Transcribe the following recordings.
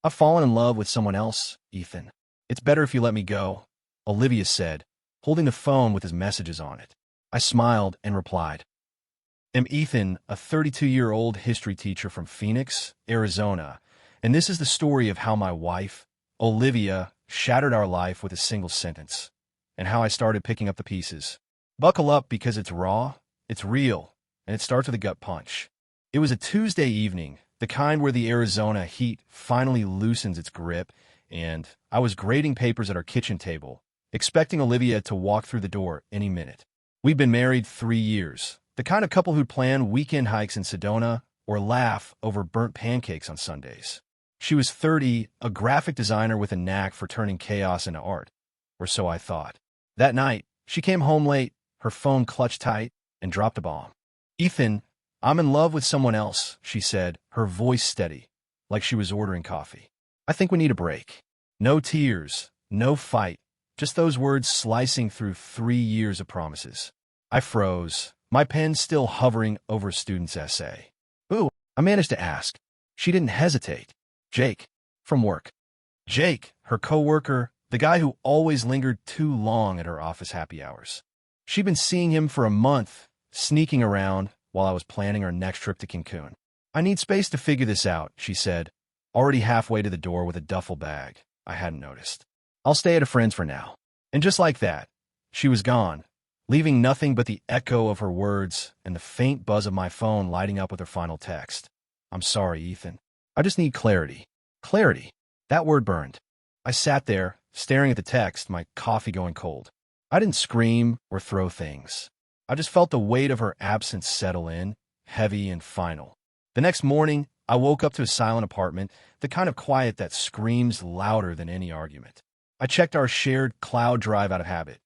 I've fallen in love with someone else, Ethan. It's better if you let me go, Olivia said, holding the phone with his messages on it. I smiled and replied, I'm Ethan, a 32-year-old history teacher from Phoenix, Arizona, and this is the story of how my wife, Olivia, shattered our life with a single sentence, and how I started picking up the pieces. Buckle up because it's raw, it's real, and it starts with a gut punch. It was a Tuesday evening, the kind where the Arizona heat finally loosens its grip, and I was grading papers at our kitchen table, expecting Olivia to walk through the door any minute. We'd been married 3 years, the kind of couple who'd plan weekend hikes in Sedona or laugh over burnt pancakes on Sundays. She was 30, a graphic designer with a knack for turning chaos into art, or so I thought. That night, she came home late, her phone clutched tight, and dropped a bomb. Ethan, I'm in love with someone else, she said, her voice steady, like she was ordering coffee. I think we need a break. No tears, no fight, just those words slicing through 3 years of promises. I froze, my pen still hovering over a student's essay. Ooh, I managed to ask. She didn't hesitate. Jake, from work. Jake, her coworker, the guy who always lingered too long at her office happy hours. She'd been seeing him for a month, sneaking around while I was planning our next trip to Cancun. I need space to figure this out, she said, already halfway to the door with a duffel bag I hadn't noticed. I'll stay at a friend's for now. And just like that, she was gone, leaving nothing but the echo of her words and the faint buzz of my phone lighting up with her final text. I'm sorry, Ethan. I just need clarity. Clarity. That word burned. I sat there, staring at the text, my coffee going cold. I didn't scream or throw things. I just felt the weight of her absence settle in, heavy and final. The next morning, I woke up to a silent apartment, the kind of quiet that screams louder than any argument. I checked our shared cloud drive out of habit,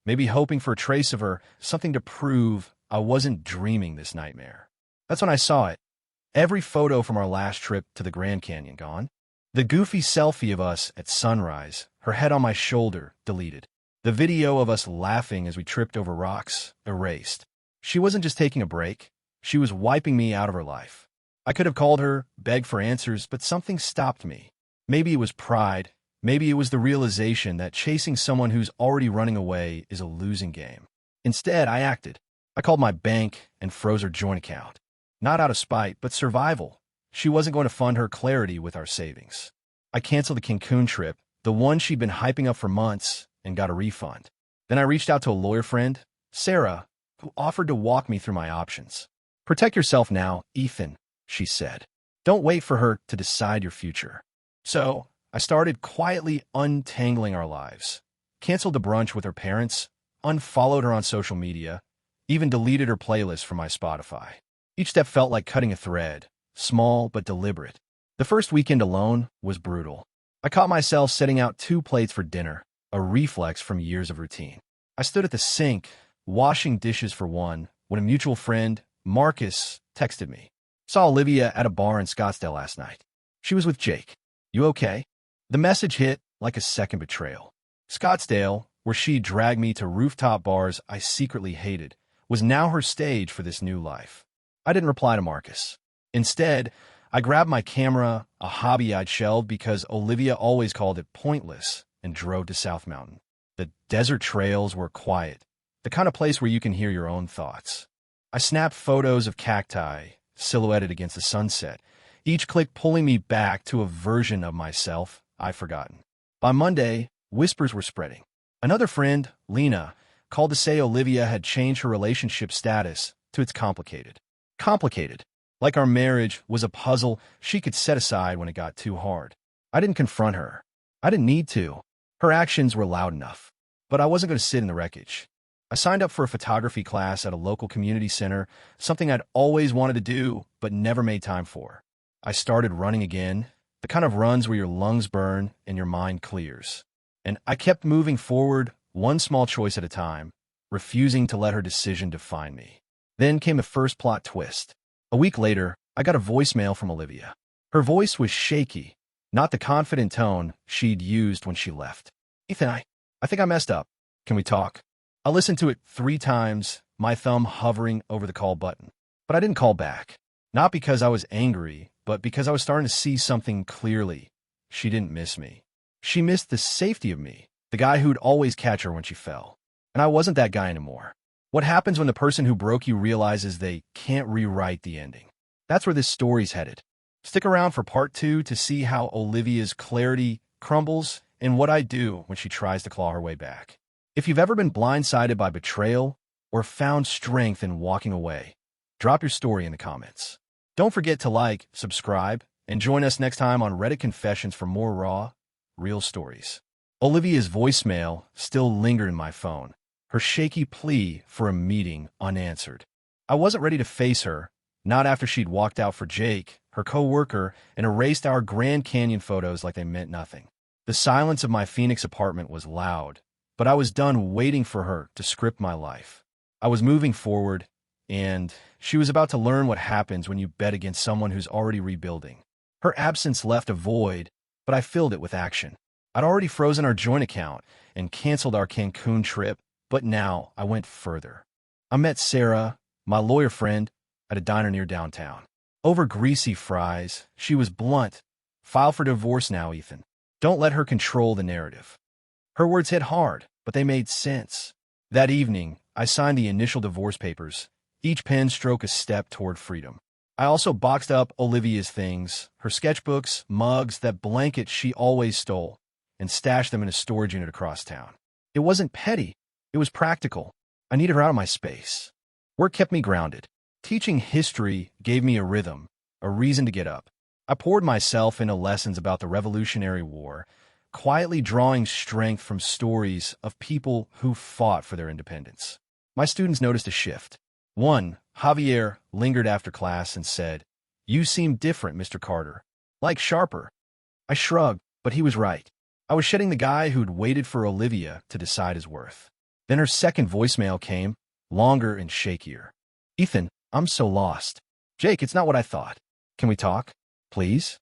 maybe hoping for a trace of her, something to prove I wasn't dreaming this nightmare. That's when I saw it. Every photo from our last trip to the Grand Canyon gone. The goofy selfie of us at sunrise, her head on my shoulder, deleted. The video of us laughing as we tripped over rocks, erased. She wasn't just taking a break. She was wiping me out of her life. I could have called her, begged for answers, but something stopped me. Maybe it was pride. Maybe it was the realization that chasing someone who's already running away is a losing game. Instead, I acted. I called my bank and froze her joint account. Not out of spite, but survival. She wasn't going to fund her clarity with our savings. I canceled the Cancun trip, the one she'd been hyping up for months, and got a refund. Then I reached out to a lawyer friend, Sarah, who offered to walk me through my options. Protect yourself now, Ethan, she said. Don't wait for her to decide your future. So, I started quietly untangling our lives. Canceled the brunch with her parents, unfollowed her on social media, even deleted her playlist from my Spotify. Each step felt like cutting a thread, small but deliberate. The first weekend alone was brutal. I caught myself setting out 2 plates for dinner, a reflex from years of routine. I stood at the sink, washing dishes for one, when a mutual friend, Marcus, texted me. Saw Olivia at a bar in Scottsdale last night. She was with Jake. You okay? The message hit like a second betrayal. Scottsdale, where she dragged me to rooftop bars I secretly hated, was now her stage for this new life. I didn't reply to Marcus. Instead, I grabbed my camera, a hobby I'd shelved because Olivia always called it pointless, and drove to South Mountain. The desert trails were quiet, the kind of place where you can hear your own thoughts. I snapped photos of cacti, silhouetted against the sunset, each click pulling me back to a version of myself I'd forgotten. By Monday, whispers were spreading. Another friend, Lena, called to say Olivia had changed her relationship status to it's complicated. Complicated. Like our marriage was a puzzle she could set aside when it got too hard. I didn't confront her. I didn't need to. Her actions were loud enough. But I wasn't going to sit in the wreckage. I signed up for a photography class at a local community center, something I'd always wanted to do, but never made time for. I started running again, the kind of runs where your lungs burn and your mind clears. And I kept moving forward, one small choice at a time, refusing to let her decision define me. Then came the first plot twist. A week later, I got a voicemail from Olivia. Her voice was shaky, not the confident tone she'd used when she left. Ethan, I think I messed up. Can we talk? I listened to it 3 times, my thumb hovering over the call button. But I didn't call back. Not because I was angry, but because I was starting to see something clearly. she didn't miss me. She missed the safety of me, the guy who'd always catch her when she fell. And I wasn't that guy anymore. What happens when the person who broke you realizes they can't rewrite the ending? That's where this story's headed. Stick around for part 2 to see how Olivia's clarity crumbles and what I do when she tries to claw her way back. If you've ever been blindsided by betrayal or found strength in walking away, drop your story in the comments. Don't forget to like, subscribe, and join us next time on Reddit Confessions for more raw, real stories. Olivia's voicemail still lingered in my phone, her shaky plea for a meeting unanswered. I wasn't ready to face her, not after she'd walked out for Jake, her co-worker, and erased our Grand Canyon photos like they meant nothing. The silence of my Phoenix apartment was loud, but I was done waiting for her to script my life. I was moving forward, and she was about to learn what happens when you bet against someone who's already rebuilding. Her absence left a void, but I filled it with action. I'd already frozen our joint account and canceled our Cancun trip, but now I went further. I met Sarah, my lawyer friend, at a diner near downtown. Over greasy fries, she was blunt. File for divorce now, Ethan. Don't let her control the narrative. Her words hit hard, but they made sense. That evening, I signed the initial divorce papers, each pen stroke a step toward freedom. I also boxed up Olivia's things, her sketchbooks, mugs, that blanket she always stole, and stashed them in a storage unit across town. It wasn't petty. It was practical. I needed her out of my space. Work kept me grounded. Teaching history gave me a rhythm, a reason to get up. I poured myself into lessons about the Revolutionary War, quietly drawing strength from stories of people who fought for their independence. My students noticed a shift. One, Javier, lingered after class and said, "You seem different, Mr. Carter. Like sharper." I shrugged, but he was right. I was shedding the guy who'd waited for Olivia to decide his worth. Then her second voicemail came, longer and shakier. "Ethan, I'm so lost. Jake, it's not what I thought. Can we talk? Please?"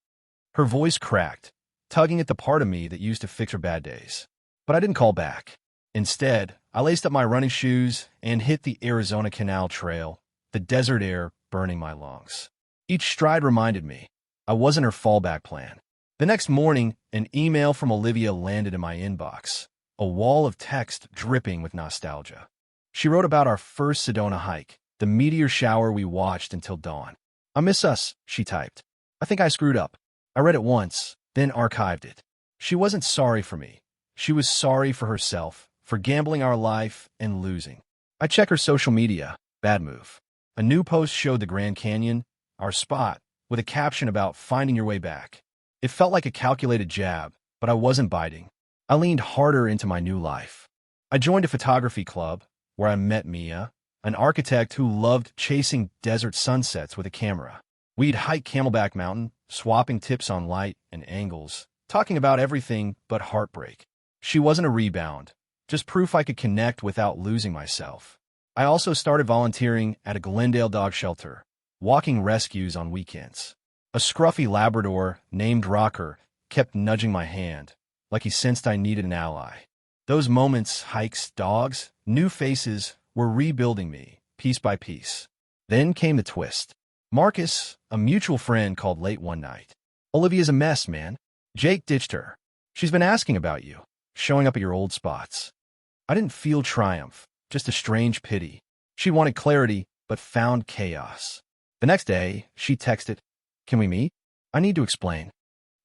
Her voice cracked, tugging at the part of me that used to fix her bad days. But I didn't call back. Instead, I laced up my running shoes and hit the Arizona Canal Trail, the desert air burning my lungs. Each stride reminded me I wasn't her fallback plan. The next morning, an email from Olivia landed in my inbox, a wall of text dripping with nostalgia. She wrote about our first Sedona hike, the meteor shower we watched until dawn. "I miss us," she typed. "I think I screwed up." I read it once, then archived it. She wasn't sorry for me. She was sorry for herself, for gambling our life and losing. I check her social media. Bad move. A new post showed the Grand Canyon, our spot, with a caption about finding your way back. It felt like a calculated jab, but I wasn't biting. I leaned harder into my new life. I joined a photography club, where I met Mia, an architect who loved chasing desert sunsets with a camera. We'd hike Camelback Mountain, swapping tips on light and angles, talking about everything but heartbreak. She wasn't a rebound, just proof I could connect without losing myself. I also started volunteering at a Glendale dog shelter, walking rescues on weekends. A scruffy Labrador named Rocker kept nudging my hand, like he sensed I needed an ally. Those moments, hikes, dogs, new faces, were rebuilding me, piece by piece. Then came the twist. Marcus, a mutual friend, called late one night. "Olivia's a mess, man. Jake ditched her. She's been asking about you, showing up at your old spots." I didn't feel triumph, just a strange pity. She wanted clarity, but found chaos. The next day, she texted, "Can we meet? I need to explain."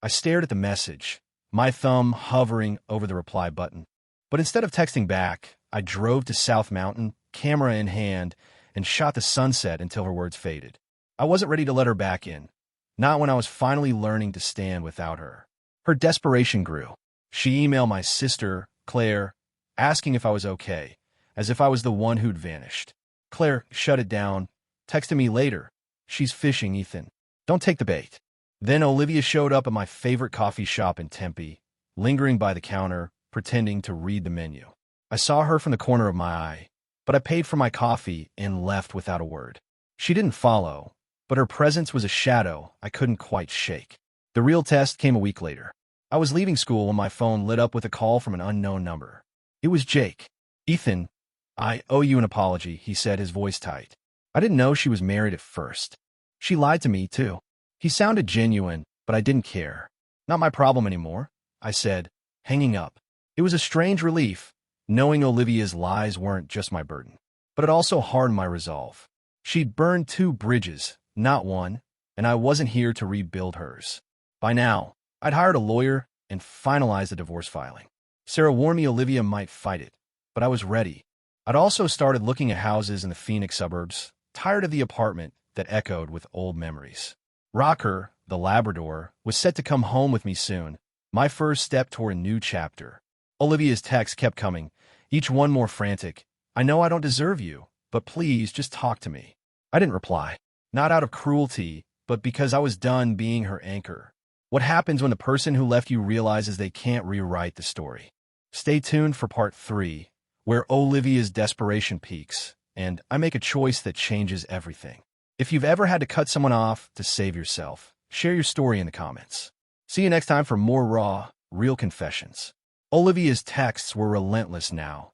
I stared at the message, my thumb hovering over the reply button. But instead of texting back, I drove to South Mountain, camera in hand, and shot the sunset until her words faded. I wasn't ready to let her back in, not when I was finally learning to stand without her. Her desperation grew. She emailed my sister, Claire, asking if I was okay, as if I was the one who'd vanished. Claire shut it down, texted me later, "She's fishing, Ethan. Don't take the bait." Then Olivia showed up at my favorite coffee shop in Tempe, lingering by the counter, pretending to read the menu. I saw her from the corner of my eye, but I paid for my coffee and left without a word. She didn't follow, but her presence was a shadow I couldn't quite shake. The real test came a week later. I was leaving school when my phone lit up with a call from an unknown number. It was Jake. "Ethan, I owe you an apology," he said, his voice tight. I didn't know she was married at first. She lied to me, too. He sounded genuine, but I didn't care. Not my problem anymore, I said, hanging up. It was a strange relief, knowing Olivia's lies weren't just my burden, but it also hardened my resolve. She'd burned 2 bridges, not one, and I wasn't here to rebuild hers. By now, I'd hired a lawyer and finalized the divorce filing. Sarah warned me Olivia might fight it, but I was ready. I'd also started looking at houses in the Phoenix suburbs, tired of the apartment that echoed with old memories. Rocker, the Labrador, was set to come home with me soon, my first step toward a new chapter. Olivia's texts kept coming, each one more frantic. I know I don't deserve you, but please just talk to me. I didn't reply, not out of cruelty, but because I was done being her anchor. What happens when the person who left you realizes they can't rewrite the story? Stay tuned for part 3, where Olivia's desperation peaks, and I make a choice that changes everything. If you've ever had to cut someone off to save yourself, share your story in the comments. See you next time for more raw, real confessions. Olivia's texts were relentless now,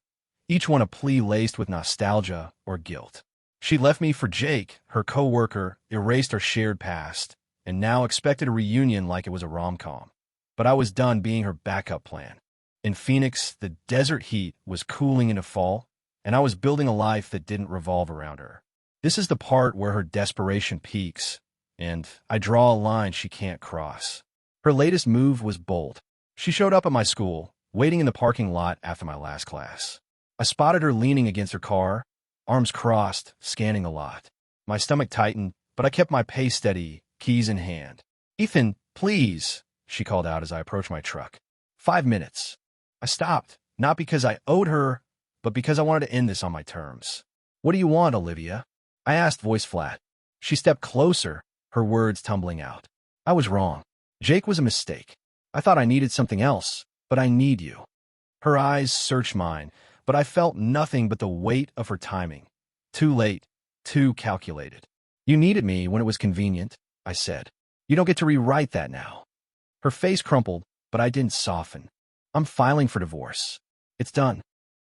each one a plea laced with nostalgia or guilt. She left me for Jake, her co-worker, erased our shared past, and now expected a reunion like it was a rom-com. But I was done being her backup plan. In Phoenix, the desert heat was cooling into fall, and I was building a life that didn't revolve around her. This is the part where her desperation peaks, and I draw a line she can't cross. Her latest move was bold. She showed up at my school, waiting in the parking lot after my last class. I spotted her leaning against her car, arms crossed, scanning the lot. My stomach tightened, but I kept my pace steady, keys in hand. "Ethan, please," she called out as I approached my truck. 5 minutes. I stopped, not because I owed her, but because I wanted to end this on my terms. "What do you want, Olivia?" I asked, voice flat. She stepped closer, her words tumbling out. "I was wrong. Jake was a mistake. I thought I needed something else, but I need you." Her eyes searched mine, but I felt nothing but the weight of her timing. Too late, too calculated. "You needed me when it was convenient," I said. "You don't get to rewrite that now." Her face crumpled, but I didn't soften. "I'm filing for divorce. It's done."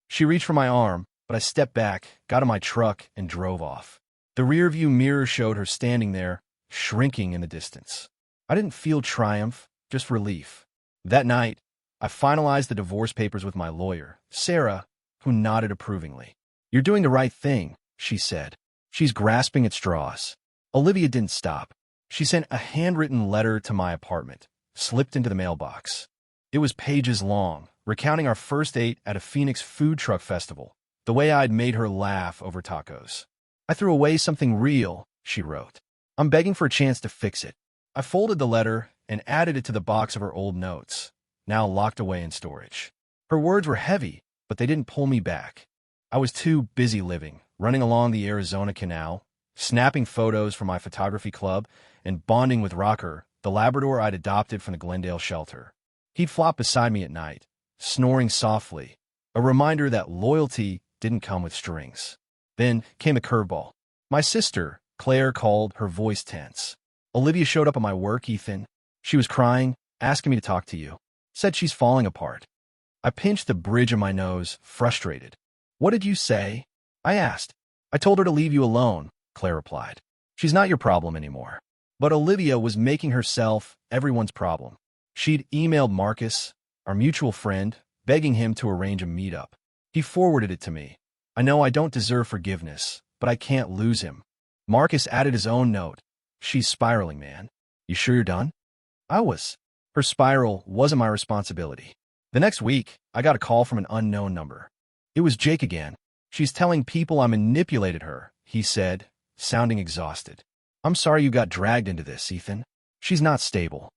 She reached for my arm, but I stepped back, got in my truck, and drove off. The rearview mirror showed her standing there, shrinking in the distance. I didn't feel triumph, just relief. That night, I finalized the divorce papers with my lawyer, Sarah, who nodded approvingly. "You're doing the right thing," she said. She's grasping at straws. Olivia didn't stop. She sent a handwritten letter to my apartment, slipped into the mailbox. It was pages long, recounting our first date at a Phoenix food truck festival, the way I'd made her laugh over tacos. "I threw away something real," she wrote. "I'm begging for a chance to fix it." I folded the letter and added it to the box of her old notes, now locked away in storage. Her words were heavy, but they didn't pull me back. I was too busy living, running along the Arizona Canal, snapping photos for my photography club, and bonding with Rocker, the Labrador I'd adopted from the Glendale shelter. He'd flop beside me at night, snoring softly, a reminder that loyalty didn't come with strings. Then came a curveball. My sister, Claire, called, her voice tense. "Olivia showed up at my work, Ethan. She was crying, asking me to talk to you. Said she's falling apart." I pinched the bridge of my nose, frustrated. "What did you say?" I asked. "I told her to leave you alone," Claire replied. "She's not your problem anymore." But Olivia was making herself everyone's problem. She'd emailed Marcus, our mutual friend, begging him to arrange a meetup. He forwarded it to me. "I know I don't deserve forgiveness, but I can't lose him." Marcus added his own note. "She's spiraling, man. You sure you're done?" I was. Her spiral wasn't my responsibility. The next week, I got a call from an unknown number. It was Jake again. "She's telling people I manipulated her," he said, sounding exhausted. "I'm sorry you got dragged into this, Ethan. She's not stable."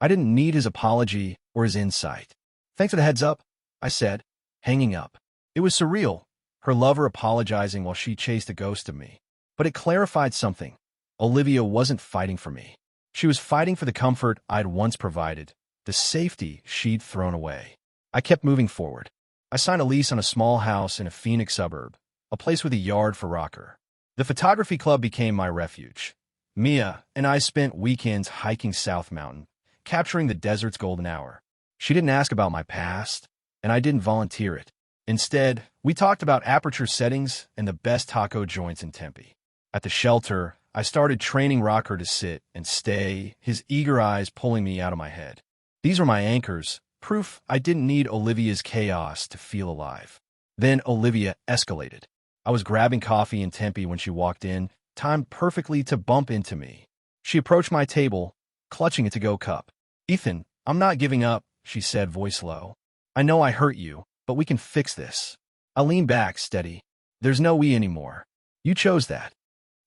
I didn't need his apology or his insight. "Thanks for the heads up," I said, hanging up. It was surreal, her lover apologizing while she chased a ghost of me. But it clarified something. Olivia wasn't fighting for me. She was fighting for the comfort I'd once provided, the safety she'd thrown away. I kept moving forward. I signed a lease on a small house in a Phoenix suburb, a place with a yard for Rocker. The photography club became my refuge. Mia and I spent weekends hiking South Mountain, capturing the desert's golden hour. She didn't ask about my past, and I didn't volunteer it. Instead, we talked about aperture settings and the best taco joints in Tempe. At the shelter, I started training Rocker to sit and stay, his eager eyes pulling me out of my head. These were my anchors, proof I didn't need Olivia's chaos to feel alive. Then Olivia escalated. I was grabbing coffee in Tempe when she walked in, timed perfectly to bump into me. She approached my table, clutching a to-go cup. "Ethan, I'm not giving up," she said, voice low. "I know I hurt you, but we can fix this." I leaned back, steady. "There's no we anymore. You chose that."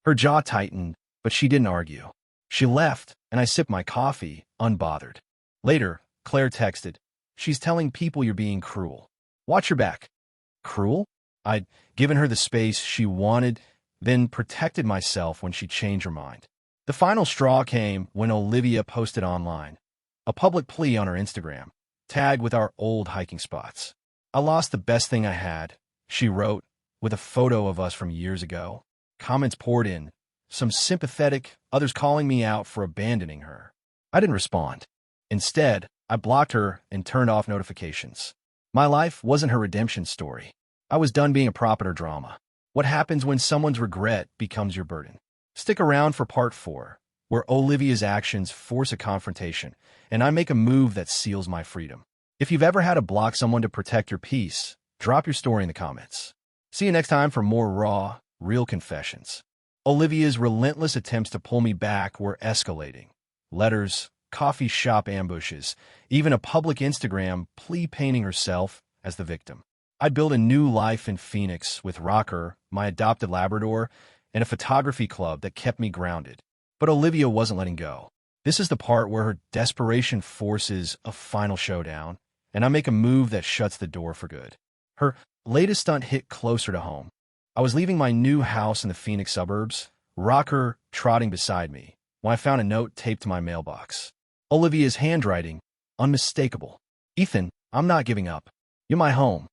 Her jaw tightened, but she didn't argue. She left, and I sipped my coffee, unbothered. Later, Claire texted, "She's telling people you're being cruel. Watch your back." Cruel? I'd given her the space she wanted, then protected myself when she changed her mind. The final straw came when Olivia posted online a public plea on her Instagram, tagged with our old hiking spots. "I lost the best thing I had," she wrote, with a photo of us from years ago. Comments poured in, some sympathetic, others calling me out for abandoning her. I didn't respond. Instead, I blocked her and turned off notifications. My life wasn't her redemption story. I was done being a prop in her drama. What happens when someone's regret becomes your burden? Stick around for part 4, where Olivia's actions force a confrontation, and I make a move that seals my freedom. If you've ever had to block someone to protect your peace, drop your story in the comments. See you next time for more raw, real confessions. Olivia's relentless attempts to pull me back were escalating. Letters, coffee shop ambushes, even a public Instagram plea painting herself as the victim. I'd built a new life in Phoenix with Rocker, my adopted Labrador, and a photography club that kept me grounded. But Olivia wasn't letting go. This is the part where her desperation forces a final showdown, and I make a move that shuts the door for good. Her latest stunt hit closer to home. I was leaving my new house in the Phoenix suburbs, Rocker trotting beside me, when I found a note taped to my mailbox. Olivia's handwriting, unmistakable. "Ethan, I'm not giving up. You're my home."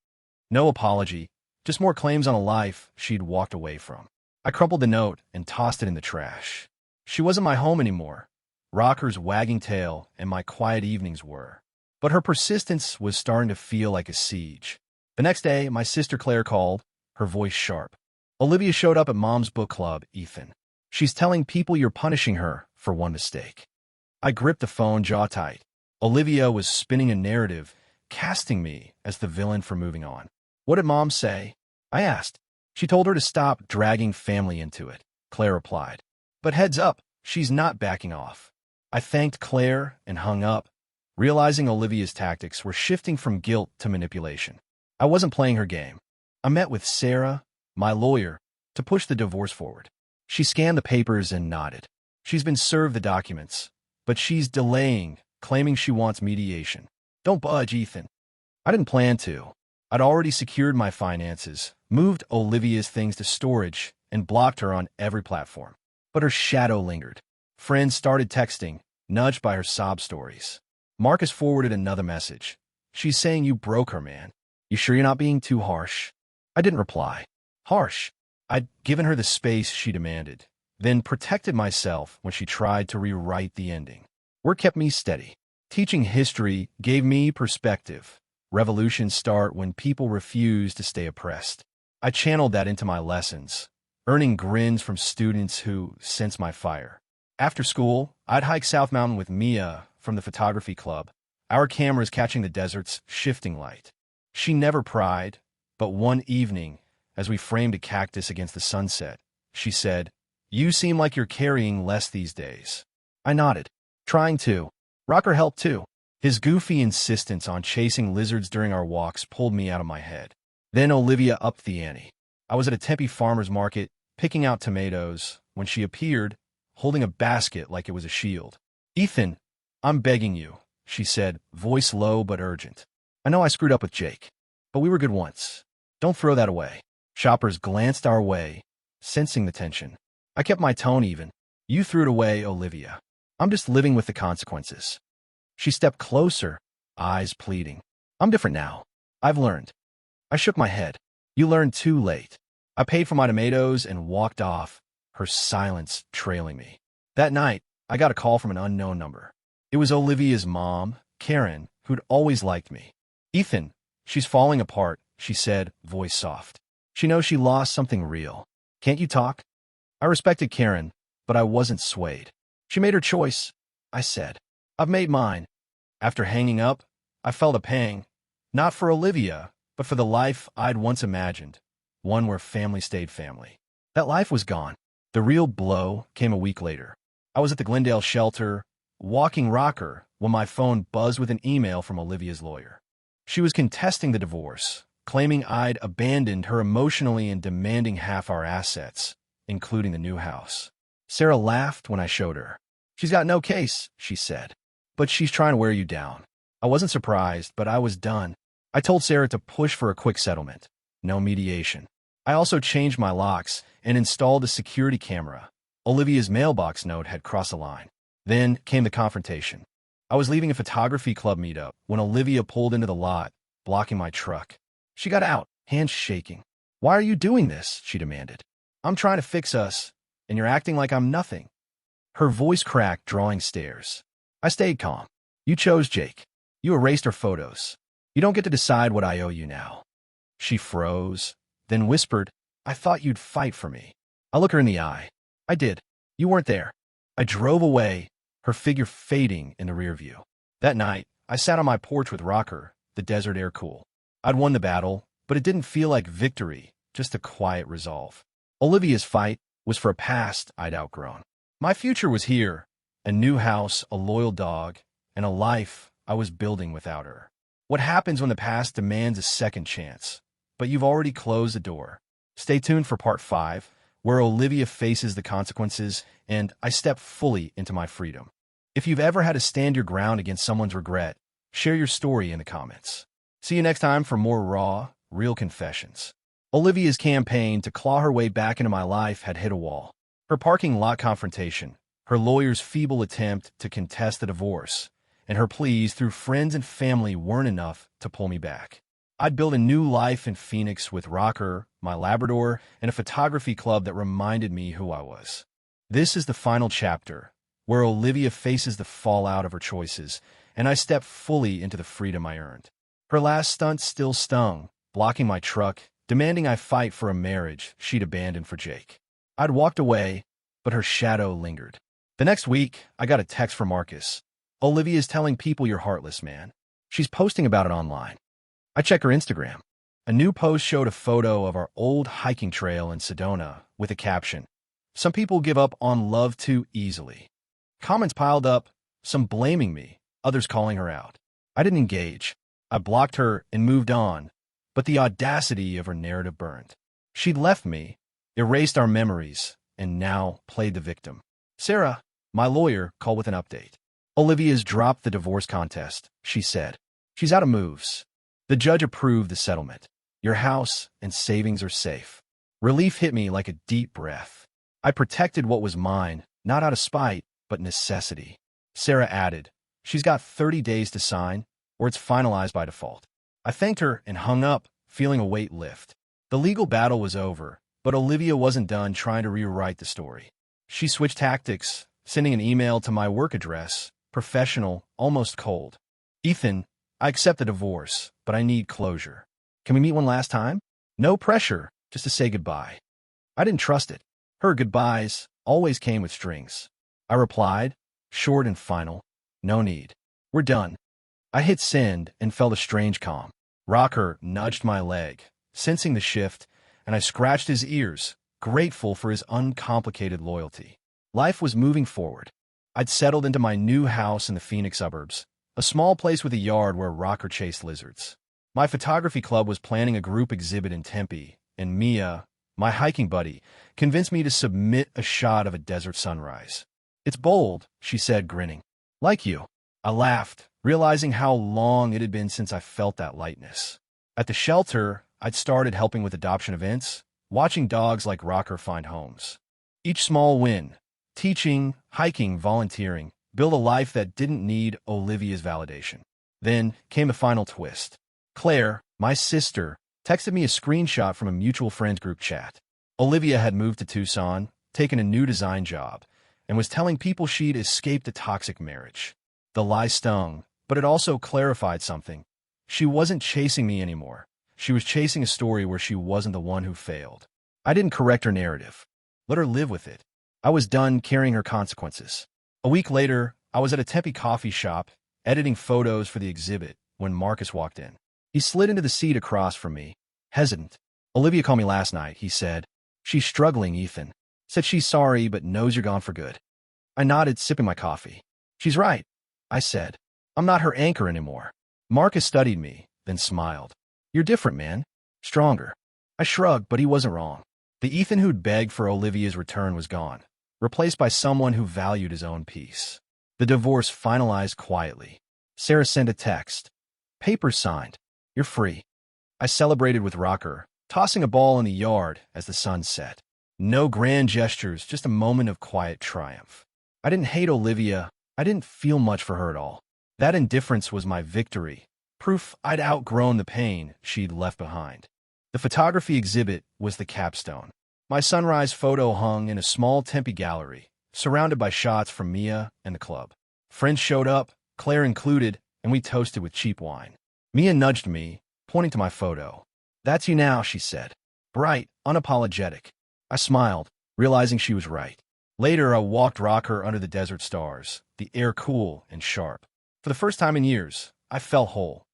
No apology, just more claims on a life she'd walked away from. I crumpled the note and tossed it in the trash. She wasn't my home anymore. Rocker's wagging tail and my quiet evenings were. But her persistence was starting to feel like a siege. The next day, my sister Claire called, her voice sharp. "Olivia showed up at Mom's book club, Ethan. She's telling people you're punishing her for one mistake." I gripped the phone, jaw tight. Olivia was spinning a narrative, casting me as the villain for moving on. "What did Mom say?" I asked. "She told her to stop dragging family into it," Claire replied. "But heads up, she's not backing off." I thanked Claire and hung up, realizing Olivia's tactics were shifting from guilt to manipulation. I wasn't playing her game. I met with Sarah, my lawyer, to push the divorce forward. She scanned the papers and nodded. "She's been served the documents, but she's delaying, claiming she wants mediation." "Don't budge, Ethan." I didn't plan to. I'd already secured my finances, moved Olivia's things to storage, and blocked her on every platform. But her shadow lingered. Friends started texting, nudged by her sob stories. Marcus forwarded another message. "She's saying you broke her, man. You sure you're not being too harsh?" I didn't reply. Harsh? I'd given her the space she demanded, then protected myself when she tried to rewrite the ending. Work kept me steady. Teaching history gave me perspective. Revolutions start when people refuse to stay oppressed. I channeled that into my lessons, earning grins from students who sensed my fire. After school, I'd hike South Mountain with Mia from the photography club, our cameras catching the desert's shifting light. She never pried, but one evening, as we framed a cactus against the sunset, she said, "You seem like you're carrying less these days." I nodded. "Trying to." Rocker helped too. His goofy insistence on chasing lizards during our walks pulled me out of my head. Then Olivia upped the ante. I was at a Tempe farmer's market, picking out tomatoes, when she appeared, holding a basket like it was a shield. "Ethan, I'm begging you," she said, voice low but urgent. "I know I screwed up with Jake, but we were good once. Don't throw that away." Shoppers glanced our way, sensing the tension. I kept my tone even. "You threw it away, Olivia. I'm just living with the consequences." She stepped closer, eyes pleading. "I'm different now. I've learned." I shook my head. "You learned too late." I paid for my tomatoes and walked off, her silence trailing me. That night, I got a call from an unknown number. It was Olivia's mom, Karen, who'd always liked me. "Ethan, she's falling apart," she said, voice soft. "She knows she lost something real. Can't you talk?" I respected Karen, but I wasn't swayed. "She made her choice," I said. "I've made mine." After hanging up, I felt a pang, not for Olivia, but for the life I'd once imagined, one where family stayed family. That life was gone. The real blow came a week later. I was at the Glendale shelter, walking Rocker, when my phone buzzed with an email from Olivia's lawyer. She was contesting the divorce, claiming I'd abandoned her emotionally and demanding half our assets, including the new house. Sarah laughed when I showed her. "She's got no case," she said, "but she's trying to wear you down." I wasn't surprised, but I was done. I told Sarah to push for a quick settlement. No mediation. I also changed my locks and installed a security camera. Olivia's mailbox note had crossed a line. Then came the confrontation. I was leaving a photography club meetup when Olivia pulled into the lot, blocking my truck. She got out, hands shaking. "Why are you doing this?" she demanded. "I'm trying to fix us, and you're acting like I'm nothing." Her voice cracked, drawing stares. I stayed calm. "You chose Jake. You erased our photos. You don't get to decide what I owe you now." She froze, then whispered, "I thought you'd fight for me." I looked her in the eye. "I did. You weren't there." I drove away, her figure fading in the rear view. That night, I sat on my porch with Rocker, the desert air cool. I'd won the battle, but it didn't feel like victory, just a quiet resolve. Olivia's fight was for a past I'd outgrown. My future was here, a new house, a loyal dog, and a life I was building without her. What happens when the past demands a second chance? But you've already closed the door. Stay tuned for part 5, where Olivia faces the consequences and I step fully into my freedom. If you've ever had to stand your ground against someone's regret, share your story in the comments. See you next time for more raw, real confessions. Olivia's campaign to claw her way back into my life had hit a wall. Her parking lot confrontation, her lawyer's feeble attempt to contest the divorce, and her pleas through friends and family weren't enough to pull me back. I'd built a new life in Phoenix with Rocker, my Labrador, and a photography club that reminded me who I was. This is the final chapter, where Olivia faces the fallout of her choices, and I step fully into the freedom I earned. Her last stunt still stung, blocking my truck, demanding I fight for a marriage she'd abandoned for Jake. I'd walked away, but her shadow lingered. The next week, I got a text from Marcus. "Olivia's telling people you're heartless, man. She's posting about it online." I check her Instagram. A new post showed a photo of our old hiking trail in Sedona with a caption, "Some people give up on love too easily." Comments piled up, some blaming me, others calling her out. I didn't engage. I blocked her and moved on, but the audacity of her narrative burned. She'd left me, erased our memories, and now played the victim. Sarah, my lawyer, called with an update. "Olivia's dropped the divorce contest," she said. "She's out of moves. The judge approved the settlement. Your house and savings are safe." Relief hit me like a deep breath. I protected what was mine, not out of spite, but necessity. Sarah added, "She's got 30 days to sign, or it's finalized by default." I thanked her and hung up, feeling a weight lift. The legal battle was over, but Olivia wasn't done trying to rewrite the story. She switched tactics, sending an email to my work address, professional, almost cold. "Ethan, I accept the divorce, but I need closure. Can we meet one last time? No pressure, just to say goodbye." I didn't trust it. Her goodbyes always came with strings. I replied, short and final, "No need. We're done." I hit send and felt a strange calm. Rocker nudged my leg, sensing the shift, and I scratched his ears, grateful for his uncomplicated loyalty. Life was moving forward. I'd settled into my new house in the Phoenix suburbs, a small place with a yard where Rocker chased lizards. My photography club was planning a group exhibit in Tempe, and Mia, my hiking buddy, convinced me to submit a shot of a desert sunrise. "It's bold," she said, grinning. "Like you." I laughed, realizing how long it had been since I felt that lightness. At the shelter, I'd started helping with adoption events, watching dogs like Rocker find homes. Each small win, teaching, hiking, volunteering, built a life that didn't need Olivia's validation. Then came the final twist. Claire, my sister, texted me a screenshot from a mutual friends group chat. Olivia had moved to Tucson, taken a new design job, and was telling people she'd escaped a toxic marriage. The lie stung, but it also clarified something. She wasn't chasing me anymore. She was chasing a story where she wasn't the one who failed. I didn't correct her narrative. Let her live with it. I was done carrying her consequences. A week later, I was at a Tempe coffee shop, editing photos for the exhibit, when Marcus walked in. He slid into the seat across from me, hesitant. Olivia called me last night, he said. She's struggling, Ethan. Said she's sorry, but knows you're gone for good. I nodded, sipping my coffee. She's right, I said. I'm not her anchor anymore. Marcus studied me, then smiled. You're different, man. Stronger. I shrugged, but he wasn't wrong. The Ethan who'd begged for Olivia's return was gone, replaced by someone who valued his own peace. The divorce finalized quietly. Sarah sent a text. Papers signed. You're free. I celebrated with Rocker, tossing a ball in the yard as the sun set. No grand gestures, just a moment of quiet triumph. I didn't hate Olivia. I didn't feel much for her at all. That indifference was my victory, proof I'd outgrown the pain she'd left behind. The photography exhibit was the capstone. My sunrise photo hung in a small Tempe gallery, surrounded by shots from Mia and the club. Friends showed up, Claire included, and we toasted with cheap wine. Mia nudged me, pointing to my photo. That's you now, she said. Bright, unapologetic. I smiled, realizing she was right. Later, I walked Rocker under the desert stars, the air cool and sharp. For the first time in years, I felt whole.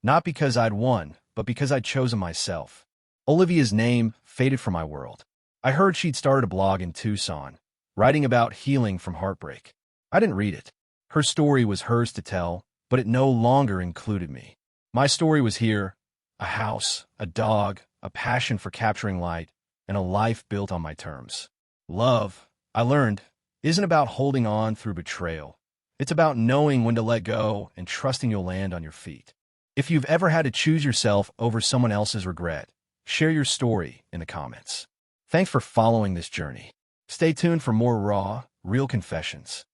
Not because I'd won, but because I'd chosen myself. Olivia's name faded from my world. I heard she'd started a blog in Tucson, writing about healing from heartbreak. I didn't read it. Her story was hers to tell, but it no longer included me. My story was here: a house, a dog, a passion for capturing light, and a life built on my terms. Love, I learned, isn't about holding on through betrayal. It's about knowing when to let go and trusting you'll land on your feet. If you've ever had to choose yourself over someone else's regret, share your story in the comments. Thanks for following this journey. Stay tuned for more raw, real confessions.